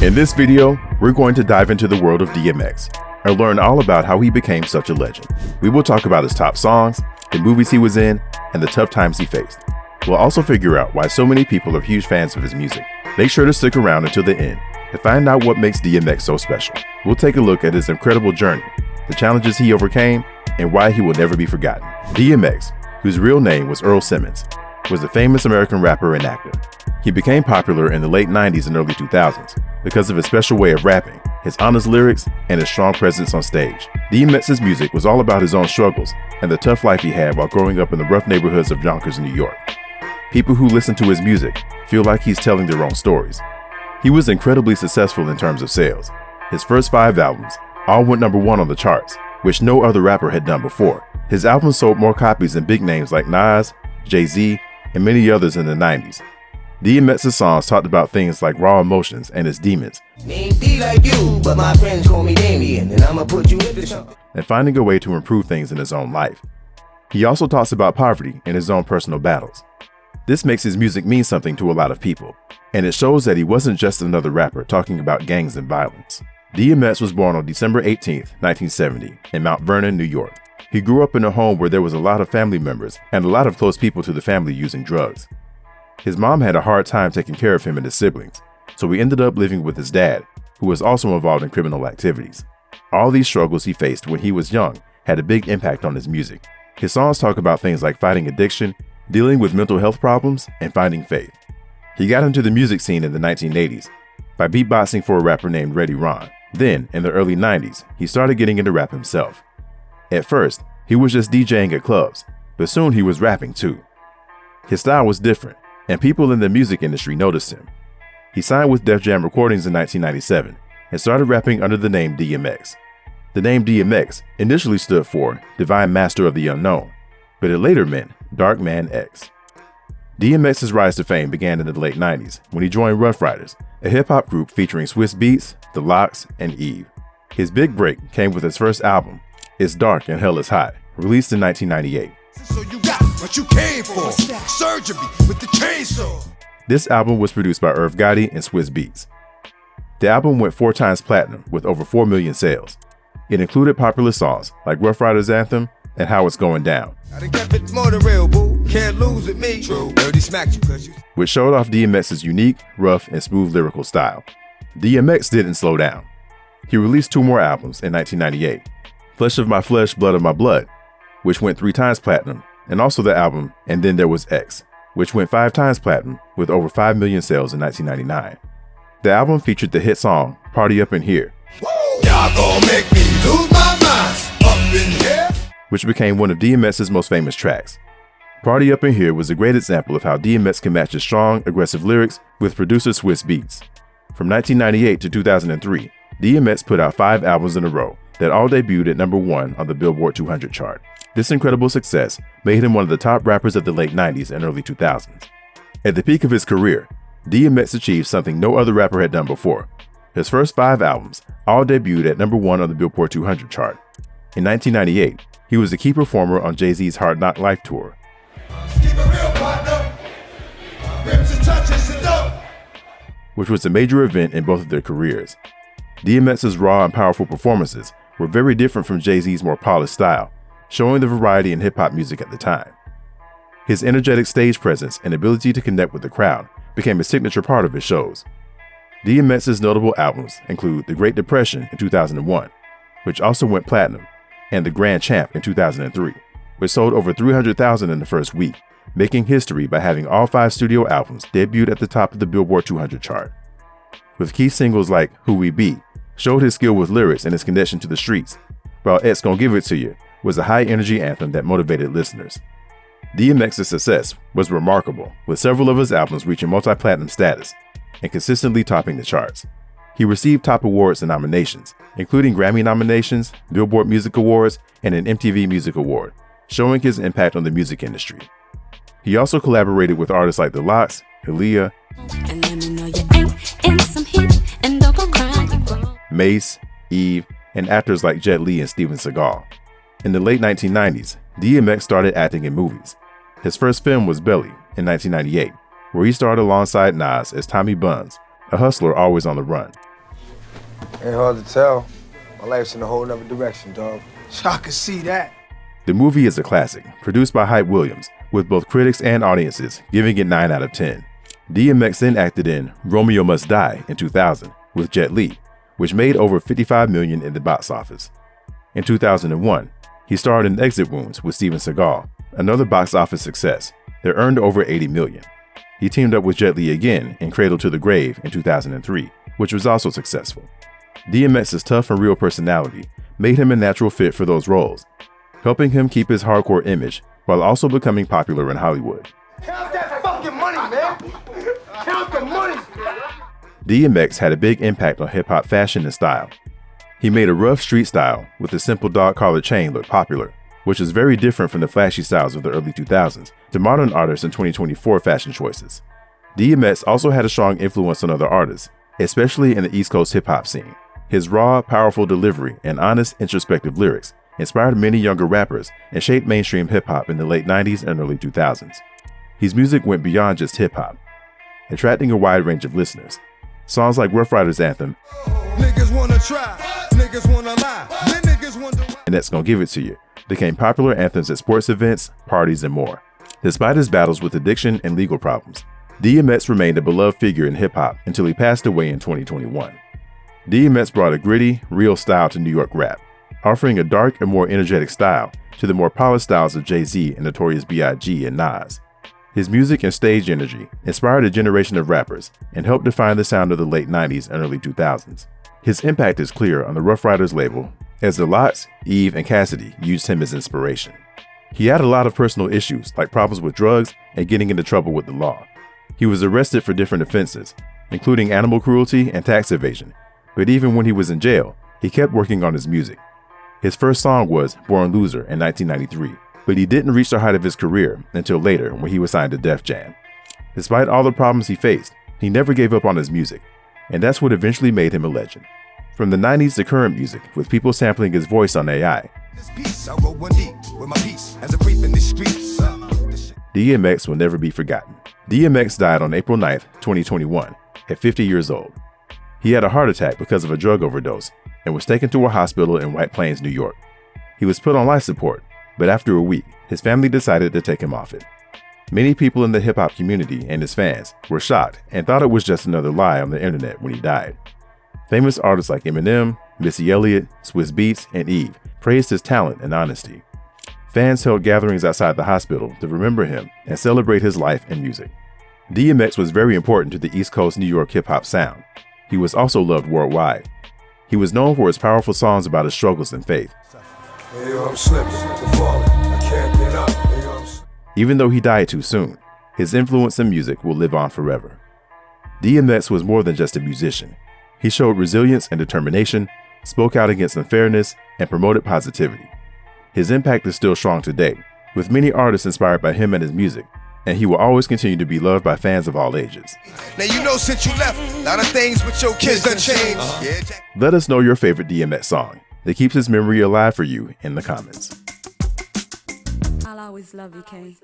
In this video, we're going to dive into the world of DMX and learn all about how he became such a legend. We will talk about his top songs, the movies he was in, and the tough times he faced. We'll also figure out why so many people are huge fans of his music. Make sure to stick around until the end to find out what makes DMX so special. We'll take a look at his incredible journey, the challenges he overcame, and why he will never be forgotten. DMX, whose real name was Earl Simmons, was a famous American rapper and actor. He became popular in the late 90s and early 2000s because of his special way of rapping, his honest lyrics, and his strong presence on stage. DMX's music was all about his own struggles and the tough life he had while growing up in the rough neighborhoods of Yonkers, New York. People who listen to his music feel like he's telling their own stories. He was incredibly successful in terms of sales. His first 5 albums all went #1 on the charts, which no other rapper had done before. His albums sold more copies than big names like Nas, Jay-Z, and many others in the 90s. DMX's songs talked about things like raw emotions and his demons, and finding a way to improve things in his own life. He also talks about poverty and his own personal battles. This makes his music mean something to a lot of people, and it shows that he wasn't just another rapper talking about gangs and violence. DMX was born on December 18th, 1970, in Mount Vernon, New York. He grew up in a home where there was a lot of family members and a lot of close people to the family using drugs. His mom had a hard time taking care of him and his siblings, so he ended up living with his dad, who was also involved in criminal activities. All these struggles he faced when he was young had a big impact on his music. His songs talk about things like fighting addiction, dealing with mental health problems, and finding faith. He got into the music scene in the 1980s by beatboxing for a rapper named Reddy Ron. Then, in the early 90s, he started getting into rap himself. At first, he was just DJing at clubs, but soon he was rapping too. His style was different, and people in the music industry noticed him. He signed with Def Jam Recordings in 1997 and started rapping under the name DMX. The name DMX initially stood for Divine Master of the Unknown, but it later meant Dark Man X. DMX's rise to fame began in the late 90s when he joined Rough Riders, a hip-hop group featuring Swizz Beatz, The Lox, and Eve. His big break came with his first album, It's Dark and Hell is Hot, released in 1998. So you got what you came for, surgery with the chainsaw. This album was produced by Irv Gotti and Swizz Beatz. The album went 4 times platinum with over 4 million sales. It included popular songs like Rough Riders Anthem and How It's Going Down, which showed off DMX's unique, rough, and smooth lyrical style. DMX didn't slow down. He released 2 more albums in 1998, Flesh of My Flesh, Blood of My Blood, which went 3 times platinum, and also the album And Then There Was X, which went 5 times platinum with over 5 million sales in 1999. The album featured the hit song Party Up in Here, Y'all gon' make me lose my mind up in here, which became one of DMX's most famous tracks. Party Up in Here was a great example of how DMX can match his strong, aggressive lyrics with producer Swizz Beatz. From 1998 to 2003, DMX put out 5 albums in a row that all debuted at #1 on the Billboard 200 chart. This incredible success made him one of the top rappers of the late 90s and early 2000s. At the peak of his career, DMX achieved something no other rapper had done before. His first 5 albums all debuted at #1 on the Billboard 200 chart. In 1998, he was a key performer on Jay-Z's Hard Knock Life tour, which was a major event in both of their careers. DMX's raw and powerful performances were very different from Jay-Z's more polished style, showing the variety in hip-hop music at the time. His energetic stage presence and ability to connect with the crowd became a signature part of his shows. DMX's notable albums include The Great Depression in 2001, which also went platinum, and The Grand Champ in 2003, which sold over 300,000 in the first week, making history by having all 5 studio albums debuted at the top of the Billboard 200 chart. With key singles like Who We Be, showed his skill with lyrics and his connection to the streets, while X Gon' Give It To You was a high-energy anthem that motivated listeners. DMX's success was remarkable, with several of his albums reaching multi-platinum status and consistently topping the charts. He received top awards and nominations, including Grammy nominations, Billboard Music Awards, and an MTV Music Award, showing his impact on the music industry. He also collaborated with artists like The Lox, Aaliyah, Mace, Eve, and actors like Jet Li and Steven Seagal. In the late 1990s, DMX started acting in movies. His first film was Belly in 1998, where he starred alongside Nas as Tommy Buns, a hustler always on the run. Ain't hard to tell. My life's in a whole nother direction, dog. I can see that. The movie is a classic, produced by Hype Williams, with both critics and audiences giving it 9 out of 10. DMX then acted in Romeo Must Die in 2000 with Jet Li, which made over $55 million in the box office. In 2001, he starred in Exit Wounds with Steven Seagal, another box office success that earned over $80 million. He teamed up with Jet Li again in Cradle to the Grave in 2003, which was also successful. DMX's tough and real personality made him a natural fit for those roles, helping him keep his hardcore image while also becoming popular in Hollywood. Count that fucking money, man! Count the money! DMX had a big impact on hip-hop fashion and style. He made a rough street style with a simple dog collar chain look popular, which is very different from the flashy styles of the early 2000s to modern artists and 2024 fashion choices. DMX also had a strong influence on other artists, especially in the East Coast hip-hop scene. His raw, powerful delivery and honest, introspective lyrics inspired many younger rappers and shaped mainstream hip-hop in the late 90s and early 2000s. His music went beyond just hip-hop, attracting a wide range of listeners. Songs like Rough Riders Anthem, Niggas wanna try, niggas wanna lie, then niggas wonder why. and That's Gonna Give It To You became popular anthems at sports events, parties, and more. Despite his battles with addiction and legal problems, DMX remained a beloved figure in hip-hop until he passed away in 2021. DMX brought a gritty, real style to New York rap, offering a dark and more energetic style to the more polished styles of Jay-Z and Notorious B.I.G. and Nas. His music and stage energy inspired a generation of rappers and helped define the sound of the late 90s and early 2000s. His impact is clear on the Rough Riders label, as the Lox, Eve, and Cassidy used him as inspiration. He had a lot of personal issues like problems with drugs and getting into trouble with the law. He was arrested for different offenses, including animal cruelty and tax evasion, but even when he was in jail, he kept working on his music. His first song was Born Loser in 1993, but he didn't reach the height of his career until later when he was signed to Def Jam. Despite all the problems he faced, he never gave up on his music, and that's what eventually made him a legend. From the 90s to current music, with people sampling his voice on AI, DMX will never be forgotten. DMX died on April 9, 2021, at 50 years old. He had a heart attack because of a drug overdose and was taken to a hospital in White Plains, New York. He was put on life support, but after a week, his family decided to take him off it. Many people in the hip-hop community and his fans were shocked and thought it was just another lie on the internet when he died. Famous artists like Eminem, Missy Elliott, Swizz Beatz, and Eve praised his talent and honesty. Fans held gatherings outside the hospital to remember him and celebrate his life and music. DMX was very important to the East Coast New York hip-hop sound. He was also loved worldwide. He was known for his powerful songs about his struggles and faith. Even though he died too soon, his influence in music will live on forever. DMX was more than just a musician. He showed resilience and determination, spoke out against unfairness, and promoted positivity. His impact is still strong today, with many artists inspired by him and his music, and he will always continue to be loved by fans of all ages. Now you know since you left, a lot of things with your kids done changed. Let us know your favorite DMX song that keeps his memory alive for you in the comments. I'll always love you, K.